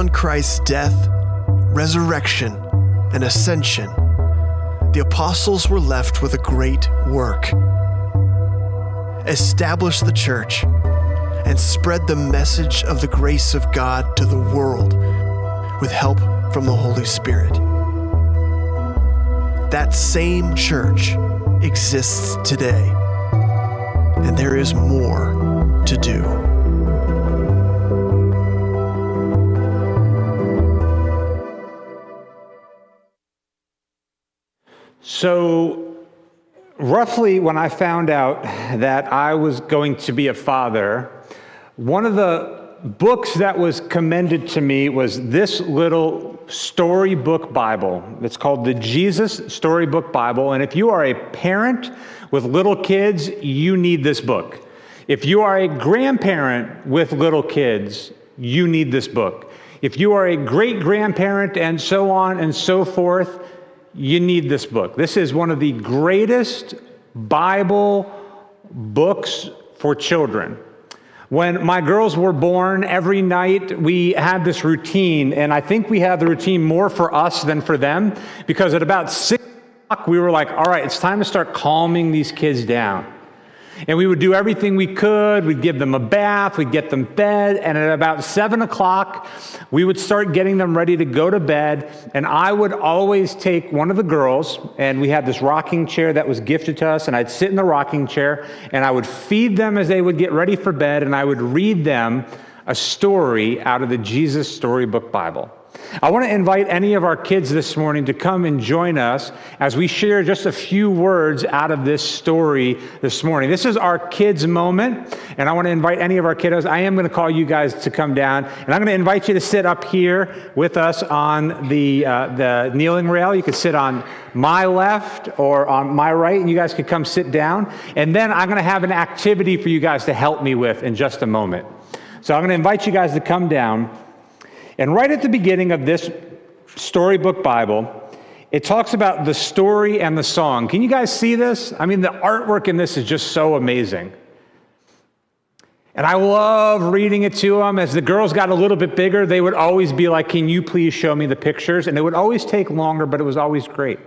upon Christ's death, resurrection, and ascension, the apostles were left with a great work. Establish the church and spread the message of the grace of God to the world with help from the Holy Spirit. That same church exists today, and there is more to do. So, roughly when I found out that I was going to be a father, one of the books that was commended to me was this little storybook Bible. It's called the Jesus Storybook Bible, and if you are a parent with little kids, you need this book. If you are a grandparent with little kids, you need this book. If you are a great-grandparent and so on and so forth, you need this book. This is one of the greatest Bible books for children. When my girls were born, every night we had this routine, and I think we had the routine more for us than for them, because at about 6 o'clock we were like, all right, it's time to start calming these kids down. And we would do everything we could. We'd give them a bath, we'd get them fed, and at about 7 o'clock, we would start getting them ready to go to bed, and I would always take one of the girls, and we had this rocking chair that was gifted to us, and I'd sit in the rocking chair, and I would feed them as they would get ready for bed, and I would read them a story out of the Jesus Storybook Bible. I want to invite any of our kids this morning to come and join us as we share just a few words out of this story this morning. This is our kids' moment, and I want to invite any of our kiddos. I am going to call you guys to come down, and I'm going to invite you to sit up here with us on the kneeling rail. You can sit on my left or on my right, and you guys can come sit down. And then I'm going to have an activity for you guys to help me with in just a moment. So I'm going to invite you guys to come down. And right at the beginning of this storybook Bible, it talks about the story and the song. Can you guys see this? I mean, the artwork in this is just so amazing. And I love reading it to them. As the girls got a little bit bigger, they would always be like, can you please show me the pictures? And it would always take longer, but it was always great.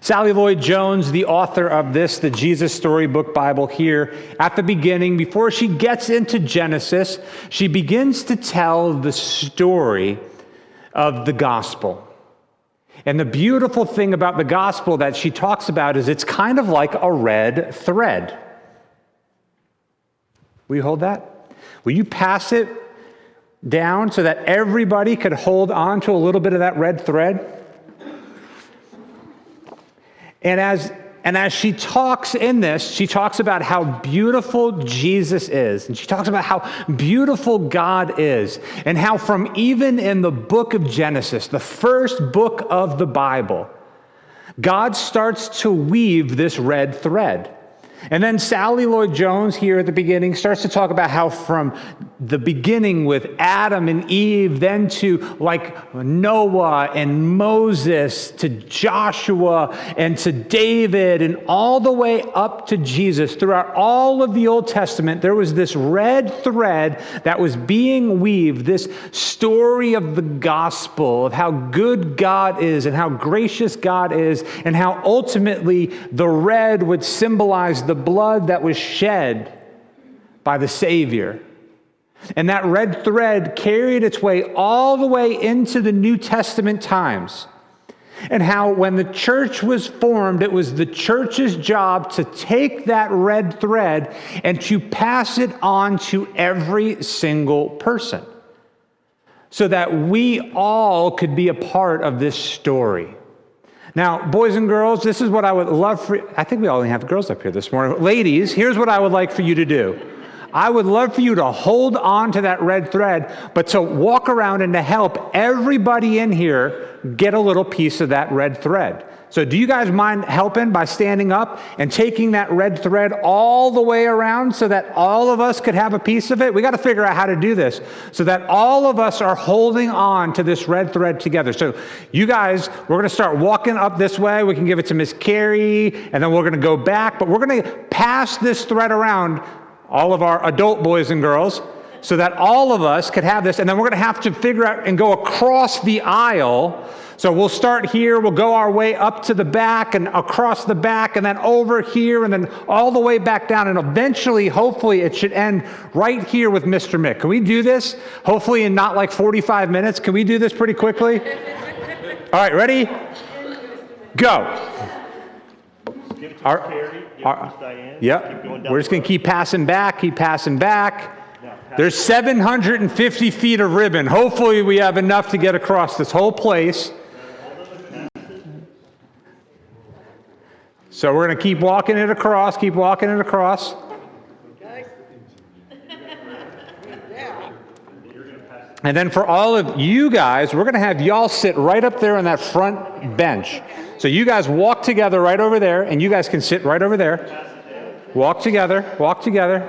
Sally Lloyd Jones, the author of this, the Jesus Storybook Bible, here at the beginning, before she gets into Genesis, she begins to tell the story of the gospel. And the beautiful thing about the gospel that she talks about is it's kind of like a red thread. Will you hold that? Will you pass it down so that everybody could hold on to a little bit of that red thread? And as she talks in this, she talks about how beautiful Jesus is. And she talks about how beautiful God is. And how from even in the book of Genesis, the first book of the Bible, God starts to weave this red thread. And then Sally Lloyd Jones here at the beginning starts to talk about how from the beginning with Adam and Eve, then to like Noah and Moses, to Joshua and to David, and all the way up to Jesus, throughout all of the Old Testament, there was this red thread that was being weaved, this story of the gospel, of how good God is and how gracious God is, and how ultimately the red would symbolize the blood that was shed by the Savior. And that red thread carried its way all the way into the New Testament times. And how when the church was formed, it was the church's job to take that red thread and to pass it on to every single person, so that we all could be a part of this story. Now, boys and girls, this is what I would love for, I think we only have girls up here this morning. Ladies, here's what I would like for you to do. I would love for you to hold on to that red thread, but to walk around and to help everybody in here get a little piece of that red thread. So do you guys mind helping by standing up and taking that red thread all the way around so that all of us could have a piece of it? We got to figure out how to do this so that all of us are holding on to this red thread together. So you guys, we're going to start walking up this way. We can give it to Miss Carrie, and then we're going to go back, but we're going to pass this thread around, all of our adult boys and girls, so that all of us could have this, and then we're going to have to figure out and go across the aisle. So we'll start here, we'll go our way up to the back and across the back and then over here and then all the way back down, and eventually, hopefully, it should end right here with Mr. Mick. Can we do this? Hopefully in not like 45 minutes. Can we do this pretty quickly? All right, ready? Go. Give it to Perry, give it to Diane. Yep. We're just going to keep passing back, There's 750 feet of ribbon. Hopefully we have enough to get across this whole place. So we're going to keep walking it across, And then for all of you guys, we're going to have y'all sit right up there on that front bench. So you guys walk together right over there, and you guys can sit right over there. Walk together.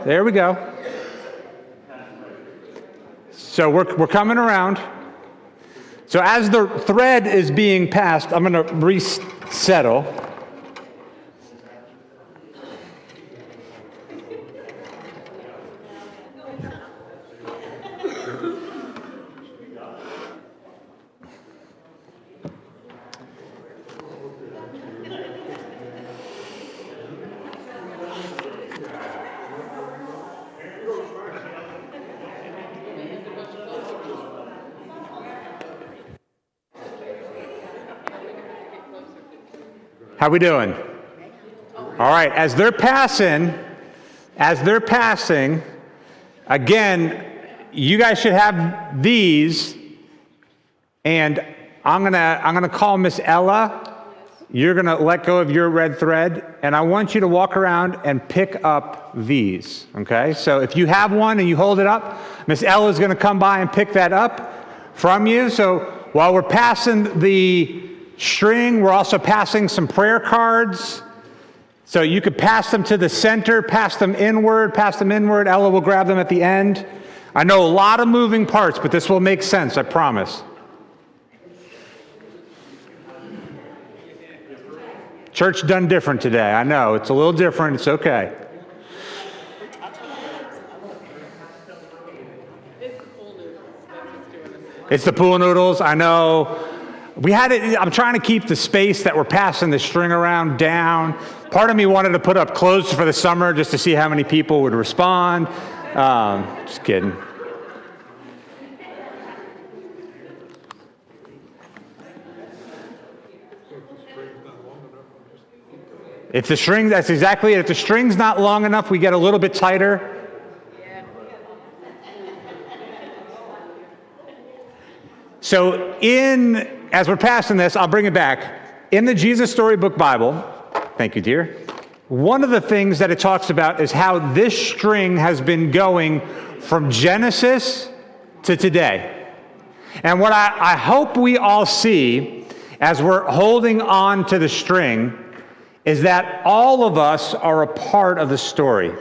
There we go. So we're coming around. So as the thread is being passed, I'm going to resettle. How we doing? All right, as they're passing, again, you guys should have these, and I'm gonna call Miss Ella. You're gonna let go of your red thread, and I want you to walk around and pick up these, okay? So if you have one and you hold it up, Miss Ella is gonna come by and pick that up from you. So while we're passing the string, we're also passing some prayer cards. So you could pass them to the center, pass them inward. Ella will grab them at the end. I know a lot of moving parts, but this will make sense, I promise. Church done different today. I know, it's a little different, it's okay. It's the pool noodles, I know. I'm trying to keep the space that we're passing the string around down. Part of me wanted to put up clothes for the summer just to see how many people would respond. Just kidding. If the string, that's exactly it. If the string's not long enough, we get a little bit tighter. So as we're passing this, I'll bring it back. In the Jesus Storybook Bible, thank you, dear, one of the things that it talks about is how this string has been going from Genesis to today. And what I hope we all see as we're holding on to the string is that all of us are a part of the story.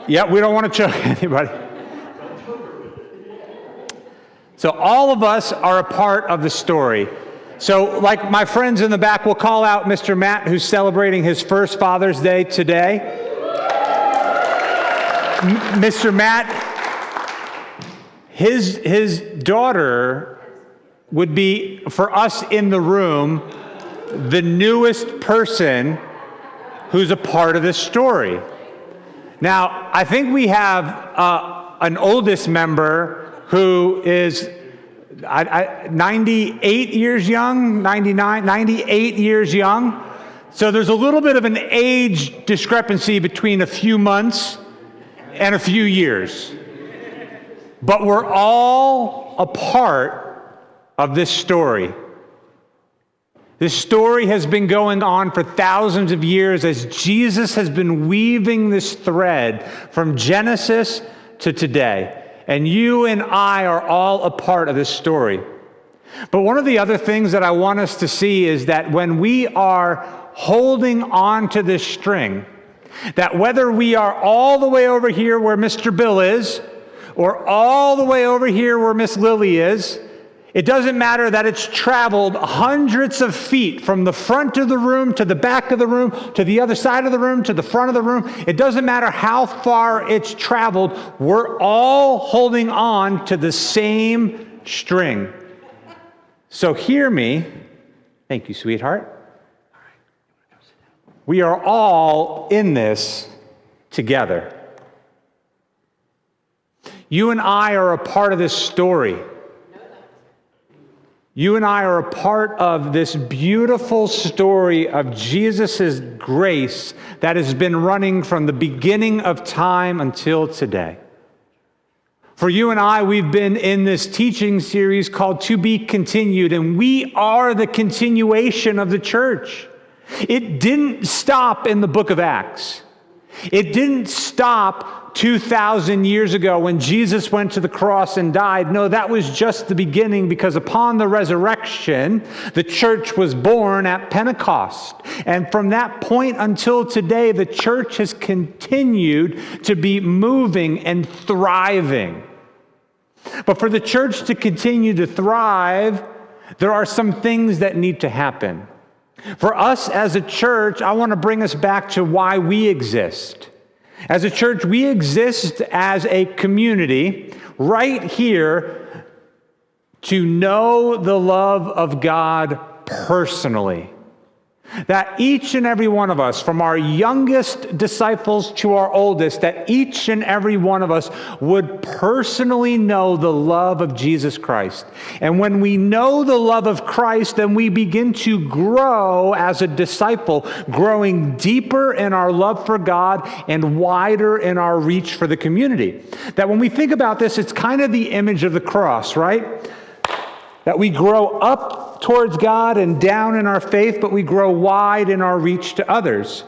Yeah, we don't want to choke anybody. So all of us are a part of the story. So like my friends in the back, will call out Mr. Matt, who's celebrating his first Father's Day today. Mr. Matt, his daughter would be, for us in the room, the newest person who's a part of this story. Now, I think we have an oldest member who is 98 years young, 98 years young. So there's a little bit of an age discrepancy between a few months and a few years. But we're all a part of this story. This story has been going on for thousands of years as Jesus has been weaving this thread from Genesis to today. And you and I are all a part of this story. But one of the other things that I want us to see is that when we are holding on to this string, that whether we are all the way over here where Mr. Bill is, or all the way over here where Miss Lily is, It doesn't matter that it's traveled hundreds of feet from the front of the room to the back of the room to the other side of the room to the front of the room. It doesn't matter how far it's traveled. We're all holding on to the same string. So hear me. Thank you, sweetheart. We are all in this together. You and I are a part of this story. You and I are a part of this beautiful story of Jesus' grace that has been running from the beginning of time until today. For you and I, we've been in this teaching series called To Be Continued, and we are the continuation of the church. It didn't stop in the book of Acts. It didn't stop 2,000 years ago when Jesus went to the cross and died. No, that was just the beginning, because upon the resurrection, the church was born at Pentecost. And from that point until today, the church has continued to be moving and thriving. But for the church to continue to thrive, there are some things that need to happen. For us as a church, I want to bring us back to why we exist. As a church, we exist as a community right here to know the love of God personally. That each and every one of us, from our youngest disciples to our oldest, that each and every one of us would personally know the love of Jesus Christ. And when we know the love of Christ, then we begin to grow as a disciple, growing deeper in our love for God and wider in our reach for the community. That when we think about this, it's kind of the image of the cross, right? That we grow up towards God and down in our faith, but we grow wide in our reach to others.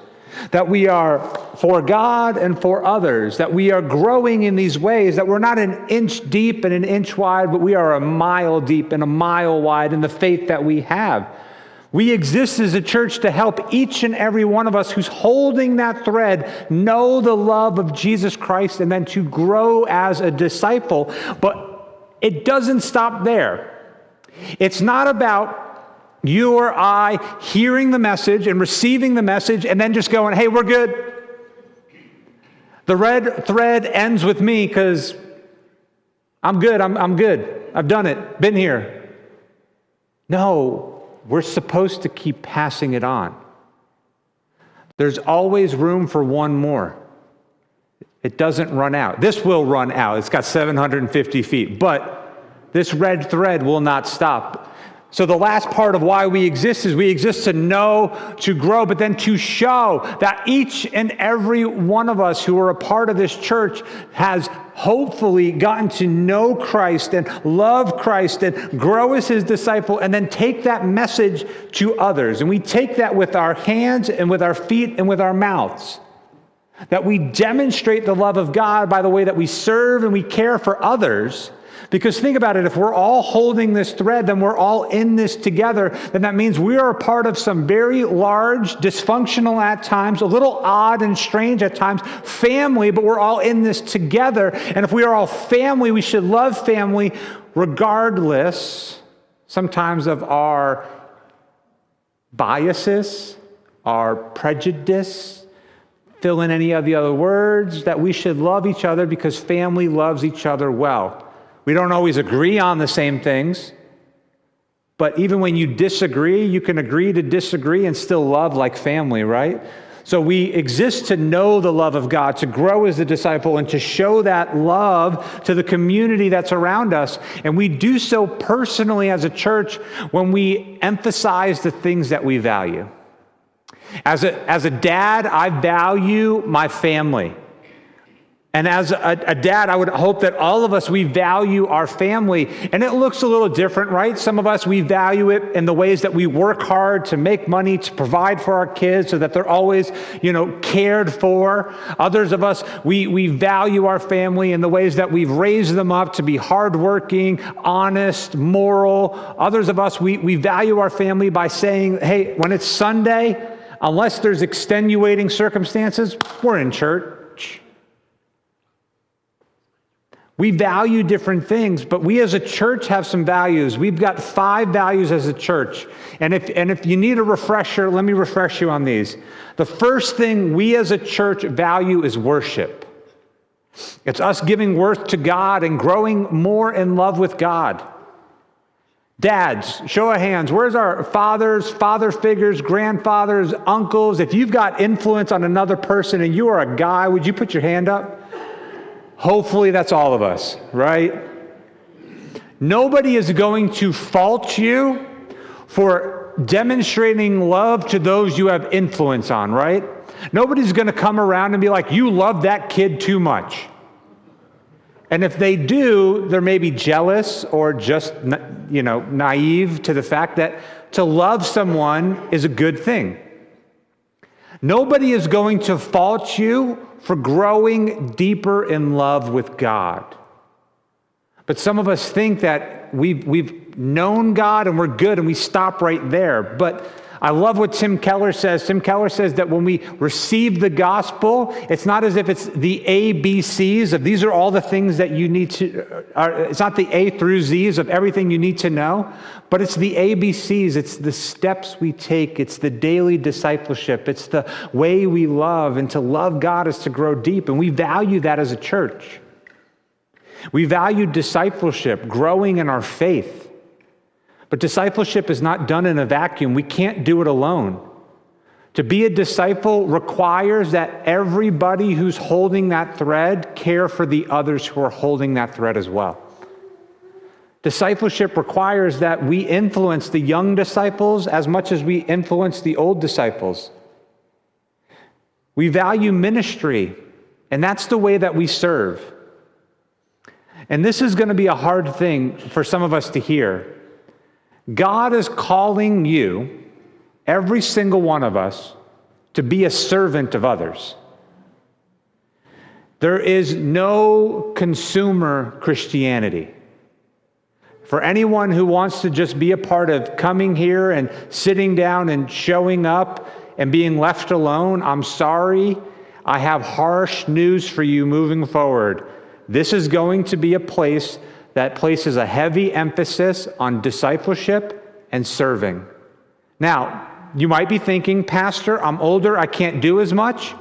That we are for God and for others. That we are growing in these ways, that we're not an inch deep and an inch wide, but we are a mile deep and a mile wide in the faith that we have. We exist as a church to help each and every one of us who's holding that thread know the love of Jesus Christ and then to grow as a disciple. But it doesn't stop there. It's not about you or I hearing the message and receiving the message and then just going, hey, we're good. The red thread ends with me because I'm good. I'm good. I've done it. Been here. No, we're supposed to keep passing it on. There's always room for one more. It doesn't run out. This will run out. It's got 750 feet, but this red thread will not stop. So the last part of why we exist is we exist to know, to grow, but then to show that each and every one of us who are a part of this church has hopefully gotten to know Christ and love Christ and grow as his disciple, and then take that message to others. And we take that with our hands and with our feet and with our mouths. That we demonstrate the love of God by the way that we serve and we care for others. Because think about it, if we're all holding this thread, then we're all in this together, then that means we are a part of some very large, dysfunctional at times, a little odd and strange at times, family, but we're all in this together. And if we are all family, we should love family regardless, sometimes of our biases, our prejudice, fill in any of the other words, that we should love each other because family loves each other well. We don't always agree on the same things, but even when you disagree, you can agree to disagree and still love like family, right? So we exist to know the love of God, to grow as a disciple, and to show that love to the community that's around us. And we do so personally as a church when we emphasize the things that we value. As a dad, I value my family. And as a dad, I would hope that all of us, we value our family. And it looks a little different, right? Some of us, we value it in the ways that we work hard to make money, to provide for our kids so that they're always, cared for. Others of us, we value our family in the ways that we've raised them up to be hardworking, honest, moral. Others of us, we value our family by saying, hey, when it's Sunday, unless there's extenuating circumstances, we're in church. We value different things, but we as a church have some values. We've got 5 values as a church. And if you need a refresher, let me refresh you on these. The first thing we as a church value is worship. It's us giving worth to God and growing more in love with God. Dads, show of hands. Where's our fathers, father figures, grandfathers, uncles? If you've got influence on another person and you are a guy, would you put your hand up? Hopefully that's all of us, right? Nobody is going to fault you for demonstrating love to those you have influence on, right? Nobody's going to come around and be like, you love that kid too much. And if they do, they're maybe jealous or just, naive to the fact that to love someone is a good thing. Nobody is going to fault you for growing deeper in love with God. But some of us think that we've known God and we're good and we stop right there. But I love what Tim Keller says. Tim Keller says that when we receive the gospel, it's not as if it's the ABCs of these are all the things that you need to, it's not the A through Z's of everything you need to know, but it's the ABCs. It's the steps we take. It's the daily discipleship. It's the way we love. And to love God is to grow deep. And we value that as a church. We value discipleship, growing in our faith. But discipleship is not done in a vacuum. We can't do it alone. To be a disciple requires that everybody who's holding that thread care for the others who are holding that thread as well. Discipleship requires that we influence the young disciples as much as we influence the old disciples. We value ministry, and that's the way that we serve. And this is going to be a hard thing for some of us to hear. God is calling you, every single one of us, to be a servant of others. There is no consumer Christianity. For anyone who wants to just be a part of coming here and sitting down and showing up and being left alone, I'm sorry. I have harsh news for you moving forward. This is going to be a place that places a heavy emphasis on discipleship and serving. Now, you might be thinking, Pastor, I'm older, I can't do as much.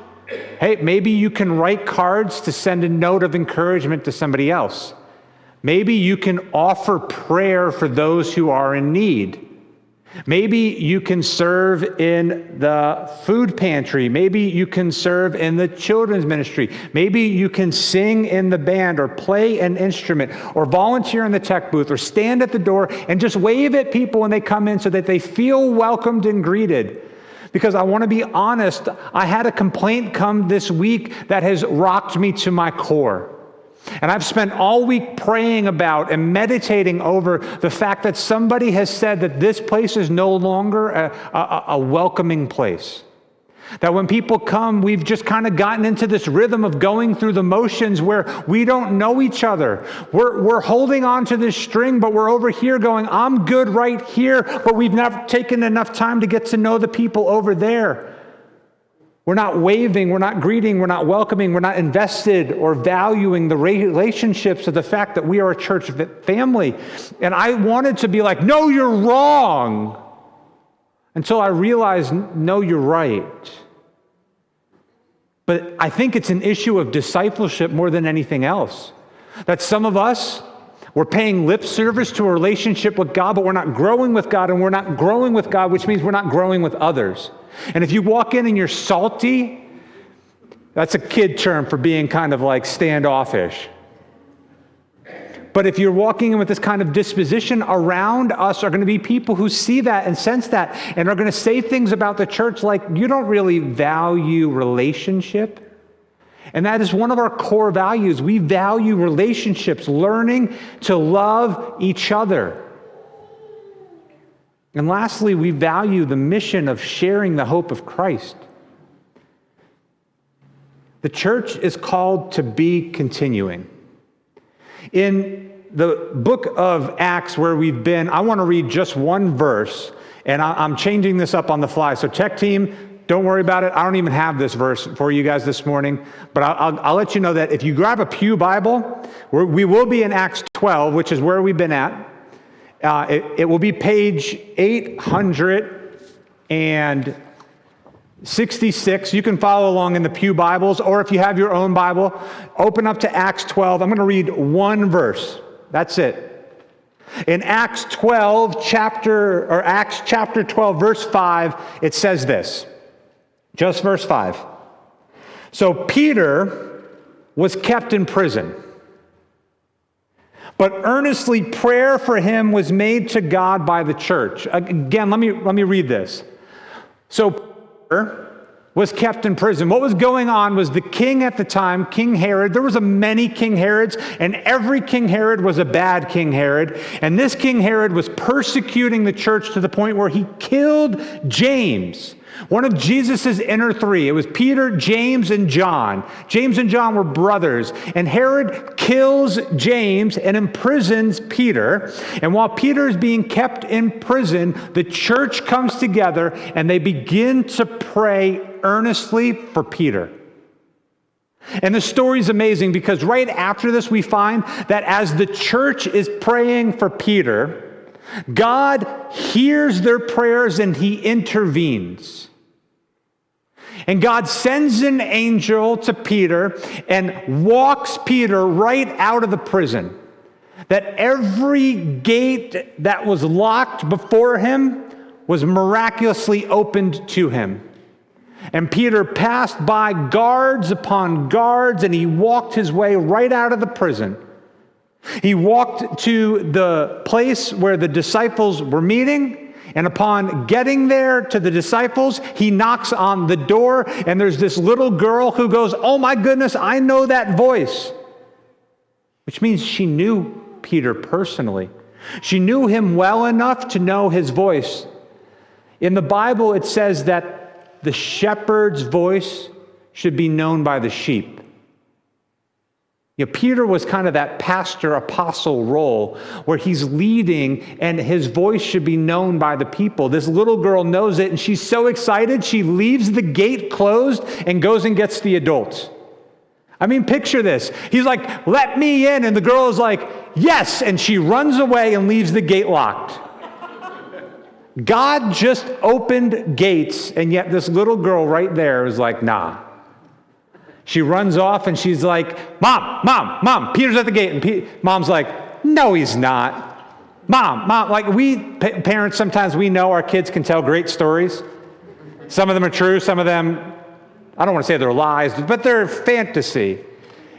Hey, maybe you can write cards to send a note of encouragement to somebody else. Maybe you can offer prayer for those who are in need. Maybe you can serve in the food pantry. Maybe you can serve in the children's ministry. Maybe you can sing in the band or play an instrument or volunteer in the tech booth or stand at the door and just wave at people when they come in so that they feel welcomed and greeted. Because I want to be honest, I had a complaint come this week that has rocked me to my core. And I've spent all week praying about and meditating over the fact that somebody has said that this place is no longer a welcoming place. That when people come, we've just kind of gotten into this rhythm of going through the motions where we don't know each other. We're holding on to this string, but we're over here going, I'm good right here, but we've never taken enough time to get to know the people over there. We're not waving, we're not greeting, we're not welcoming, we're not invested or valuing the relationships of the fact that we are a church family. And I wanted to be like, no, you're wrong. Until I realized, no, you're right. But I think it's an issue of discipleship more than anything else. That some of us, we're paying lip service to a relationship with God, but we're not growing with God, and we're not growing with God, which means we're not growing with others. And if you walk in and you're salty, that's a kid term for being kind of like standoffish. But if you're walking in with this kind of disposition, around us are going to be people who see that and sense that and are going to say things about the church like, you don't really value relationship. And that is one of our core values. We value relationships, learning to love each other. And lastly, we value the mission of sharing the hope of Christ. The church is called to be continuing. In the book of Acts where we've been, I want to read just one verse, and I'm changing this up on the fly. So tech team, don't worry about it. I don't even have this verse for you guys this morning, but I'll let you know that if you grab a pew Bible, we will be in Acts 12, which is where we've been at. It will be page 866. You can follow along in the pew Bibles, or if you have your own Bible, open up to Acts 12. I'm going to read one verse. That's it. In Acts chapter 12, verse 5, it says this. Just verse 5. So Peter was kept in prison, but earnestly prayer for him was made to God by the church. Again, let me read this. So Peter was kept in prison. What was going on was the king at the time, King Herod. There was many King Herods, and every King Herod was a bad King Herod. And this King Herod was persecuting the church to the point where he killed James, one of Jesus' inner three. It was Peter, James, and John. James and John were brothers. And Herod kills James and imprisons Peter. And while Peter is being kept in prison, the church comes together and they begin to pray earnestly for Peter. And the story is amazing because right after this, we find that as the church is praying for Peter, God hears their prayers and he intervenes. And God sends an angel to Peter and walks Peter right out of the prison. That every gate that was locked before him was miraculously opened to him. And Peter passed by guards upon guards, and he walked his way right out of the prison. He walked to the place where the disciples were meeting, and upon getting there to the disciples, he knocks on the door, and there's this little girl who goes, "Oh my goodness, I know that voice." Which means she knew Peter personally. She knew him well enough to know his voice. In the Bible, it says that the shepherd's voice should be known by the sheep. You know, Peter was kind of that pastor apostle role where he's leading and his voice should be known by the people. This little girl knows it and she's so excited she leaves the gate closed and goes and gets the adults. I mean, picture this. He's like, "Let me in." And the girl is like, "Yes." And she runs away and leaves the gate locked. God just opened gates, and yet this little girl right there is like, nah. She runs off and she's like, Mom, Peter's at the gate. And Mom's like, "No, he's not." Mom, like we parents, sometimes we know our kids can tell great stories. Some of them are true, some of them, I don't want to say they're lies, but they're fantasy.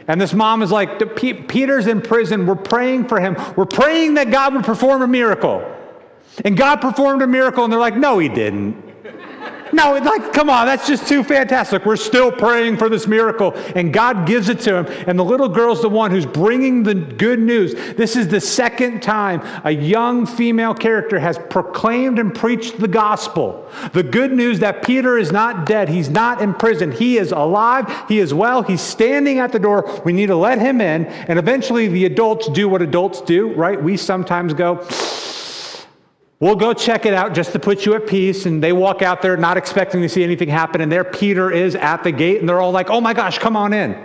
And this mom is like, "Peter's in prison. We're praying for him. We're praying that God would perform a miracle." And God performed a miracle, and they're like, "No, he didn't." No, like, come on, that's just too fantastic. We're still praying for this miracle. And God gives it to him. And the little girl's the one who's bringing the good news. This is the second time a young female character has proclaimed and preached the gospel. The good news that Peter is not dead. He's not in prison. He is alive. He is well. He's standing at the door. We need to let him in. And eventually the adults do what adults do, right? We sometimes go, "We'll go check it out just to put you at peace." And they walk out there not expecting to see anything happen. And there Peter is at the gate. And they're all like, "Oh my gosh, come on in."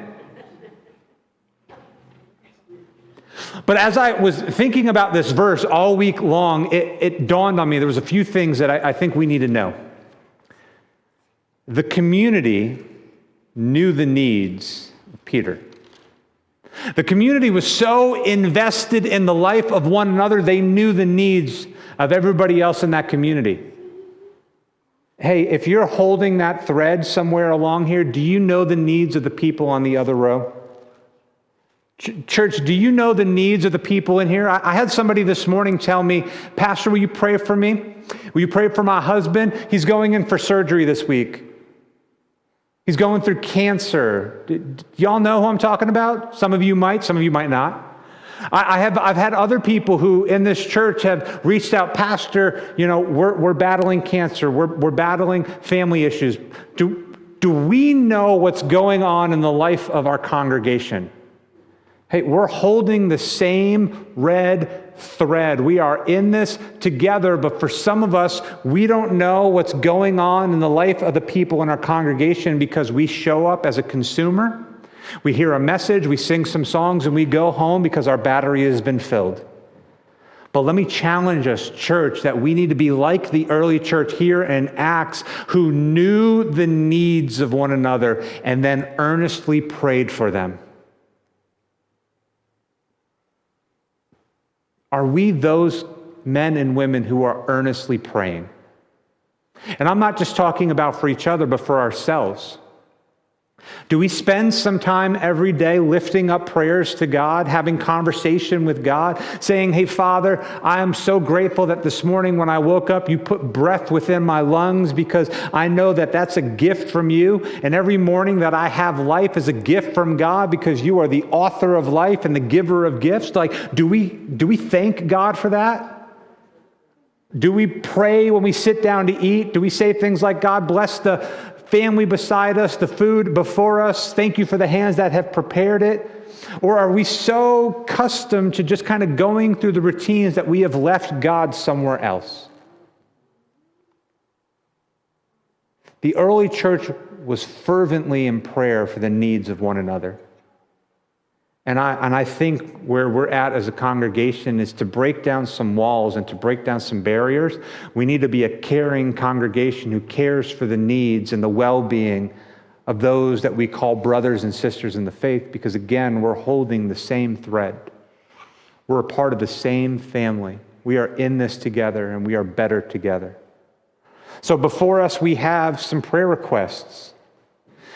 But as I was thinking about this verse all week long, it dawned on me there was a few things that I think we need to know. The community knew the needs of Peter. The community was so invested in the life of one another, they knew the needs of everybody else in that community. Hey, if you're holding that thread somewhere along here, do you know the needs of the people on the other row? Church, do you know the needs of the people in here? I had somebody this morning tell me, "Pastor, will you pray for me? Will you pray for my husband? He's going in for surgery this week. He's going through cancer." Y'all know who I'm talking about? Some of you might, some of you might not. I've had other people who in this church have reached out, "Pastor, we're battling cancer. We're battling family issues. Do we know what's going on in the life of our congregation? Hey, we're holding the same red thread. We are in this together, but for some of us, we don't know what's going on in the life of the people in our congregation because we show up as a consumer. We hear a message, we sing some songs, and we go home because our battery has been filled. But let me challenge us, church, that we need to be like the early church here in Acts, who knew the needs of one another and then earnestly prayed for them. Are we those men and women who are earnestly praying? And I'm not just talking about for each other, but for ourselves. Do we spend some time every day lifting up prayers to God, having conversation with God, saying, hey, Father, I am so grateful that this morning when I woke up, you put breath within my lungs because I know that that's a gift from you. And every morning that I have life is a gift from God because you are the author of life and the giver of gifts. Like, do we thank God for that? Do we pray when we sit down to eat? Do we say things like, God bless the family beside us, the food before us, thank you for the hands that have prepared it? Or are we so accustomed to just kind of going through the routines that we have left God somewhere else? The early church was fervently in prayer for the needs of one another. And I think where we're at as a congregation is to break down some walls and to break down some barriers. We need to be a caring congregation who cares for the needs and the well-being of those that we call brothers and sisters in the faith, because again, we're holding the same thread. We're a part of the same family. We are in this together and we are better together. So before us, we have some prayer requests.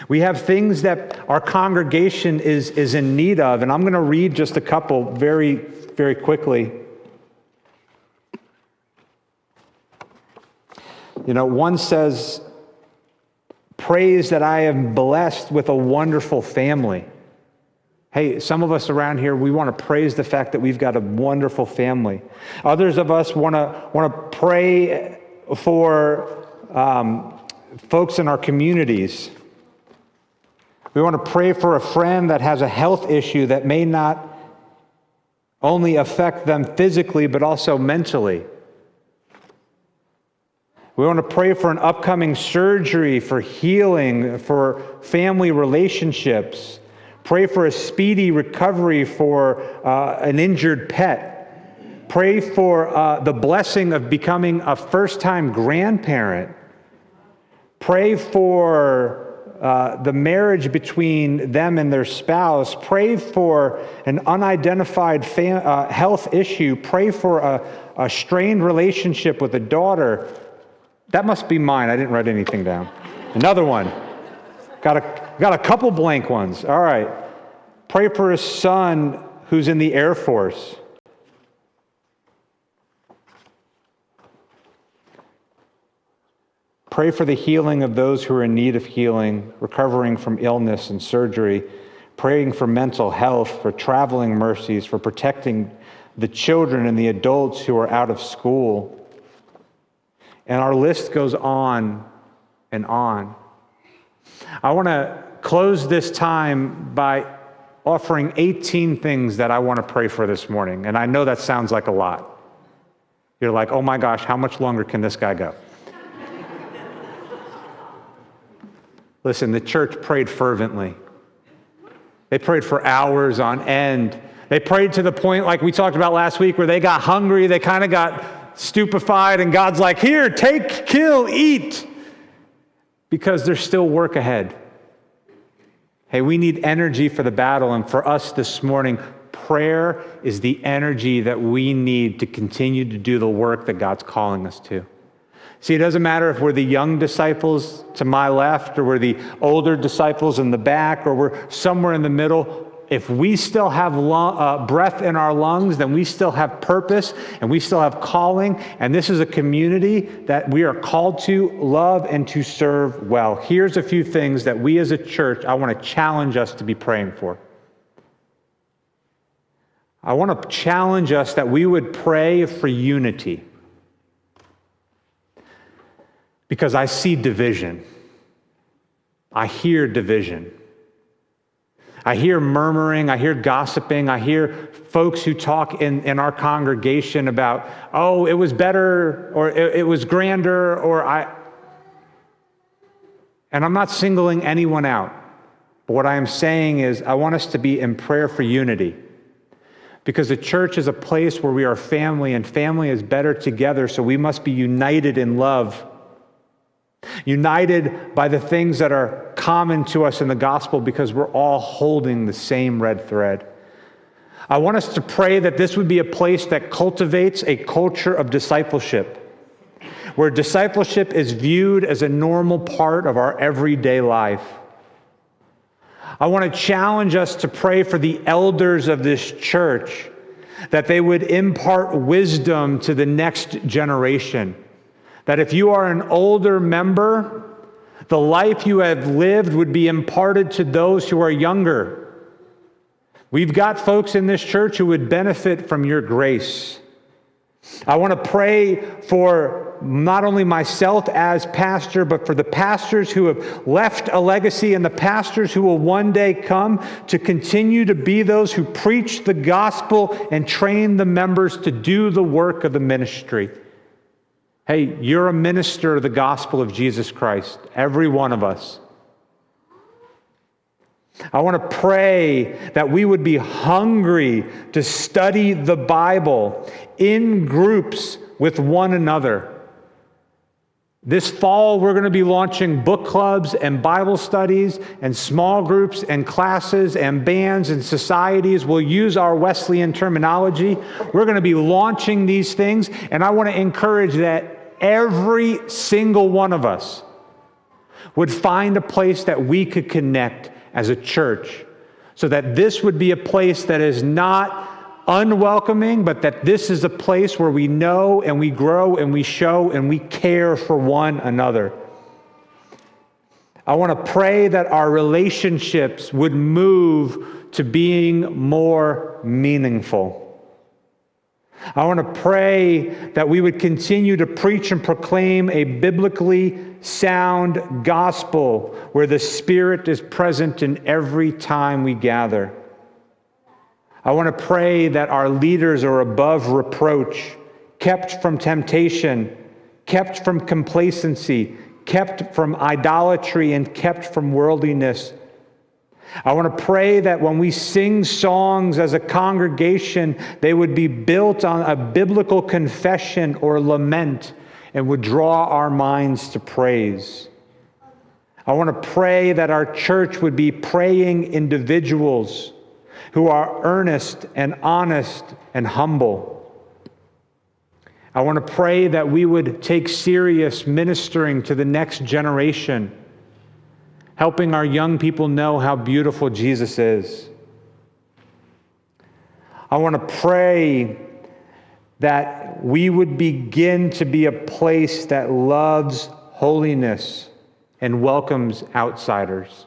We have things that our congregation is in need of, and I'm going to read just a couple very, very quickly. One says, praise that I am blessed with a wonderful family. Hey, some of us around here, we want to praise the fact that we've got a wonderful family. Others of us want to pray for folks in our communities. We want to pray for a friend that has a health issue that may not only affect them physically, but also mentally. We want to pray for an upcoming surgery, for healing, for family relationships. Pray for a speedy recovery for an injured pet. Pray for the blessing of becoming a first-time grandparent. Pray for the marriage between them and their spouse. Pray for an unidentified health issue. Pray for a strained relationship with a daughter. That must be mine. I didn't write anything down. Another one. Got a couple blank ones. All right. Pray for a son who's in the Air Force. Pray for the healing of those who are in need of healing, recovering from illness and surgery, praying for mental health, for traveling mercies, for protecting the children and the adults who are out of school. And our list goes on and on. I want to close this time by offering 18 things that I want to pray for this morning. And I know that sounds like a lot. You're like, oh my gosh, how much longer can this guy go? Listen, the church prayed fervently. They prayed for hours on end. They prayed to the point, like we talked about last week, where they got hungry, they kind of got stupefied, and God's like, here, take, kill, eat, because there's still work ahead. Hey, we need energy for the battle, and for us this morning, prayer is the energy that we need to continue to do the work that God's calling us to. See, it doesn't matter if we're the young disciples to my left, or we're the older disciples in the back, or we're somewhere in the middle. If we still have breath in our lungs, then we still have purpose, and we still have calling, and this is a community that we are called to love and to serve well. Here's a few things that we as a church, I want to challenge us to be praying for. I want to challenge us that we would pray for unity. Because I see division. I hear division. I hear murmuring, I hear gossiping, I hear folks who talk in our congregation about, oh, it was better, or it was grander, and I'm not singling anyone out. But what I am saying is I want us to be in prayer for unity. Because the church is a place where we are family, and family is better together, so we must be united in love. United by the things that are common to us in the gospel, because we're all holding the same red thread. I want us to pray that this would be a place that cultivates a culture of discipleship, where discipleship is viewed as a normal part of our everyday life. I want to challenge us to pray for the elders of this church, that they would impart wisdom to the next generation. That if you are an older member, the life you have lived would be imparted to those who are younger. We've got folks in this church who would benefit from your grace. I want to pray for not only myself as pastor, but for the pastors who have left a legacy and the pastors who will one day come to continue to be those who preach the gospel and train the members to do the work of the ministry. Hey, you're a minister of the gospel of Jesus Christ, every one of us. I want to pray that we would be hungry to study the Bible in groups with one another. This fall, we're going to be launching book clubs and Bible studies and small groups and classes and bands and societies. We'll use our Wesleyan terminology. We're going to be launching these things, and I want to encourage that every single one of us would find a place that we could connect as a church, so that this would be a place that is not unwelcoming, but that this is a place where we know and we grow and we show and we care for one another. I want to pray that our relationships would move to being more meaningful. I want to pray that we would continue to preach and proclaim a biblically sound gospel where the Spirit is present in every time we gather. I want to pray that our leaders are above reproach, kept from temptation, kept from complacency, kept from idolatry, and kept from worldliness. I want to pray that when we sing songs as a congregation, they would be built on a biblical confession or lament and would draw our minds to praise. I want to pray that our church would be praying individuals who are earnest and honest and humble. I want to pray that we would take serious ministering to the next generation, helping our young people know how beautiful Jesus is. I want to pray that we would begin to be a place that loves holiness and welcomes outsiders.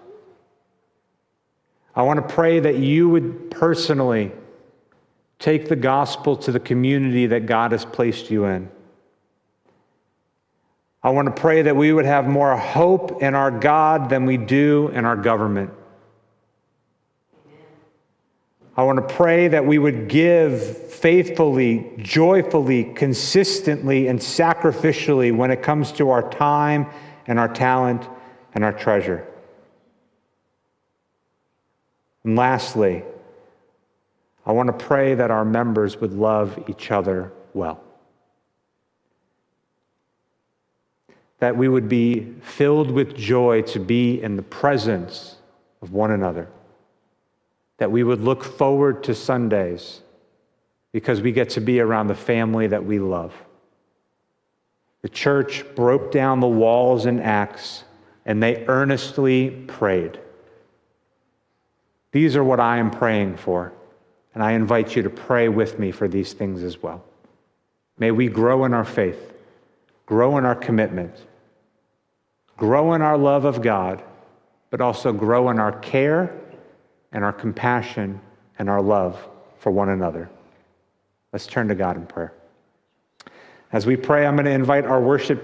I want to pray that you would personally take the gospel to the community that God has placed you in. I want to pray that we would have more hope in our God than we do in our government. I want to pray that we would give faithfully, joyfully, consistently, and sacrificially when it comes to our time and our talent and our treasure. And lastly, I want to pray that our members would love each other well. That we would be filled with joy to be in the presence of one another. That we would look forward to Sundays because we get to be around the family that we love. The church broke down the walls in Acts, and they earnestly prayed. These are what I am praying for, and I invite you to pray with me for these things as well. May we grow in our faith, grow in our commitment, grow in our love of God, but also grow in our care and our compassion and our love for one another. Let's turn to God in prayer. As we pray, I'm going to invite our worship team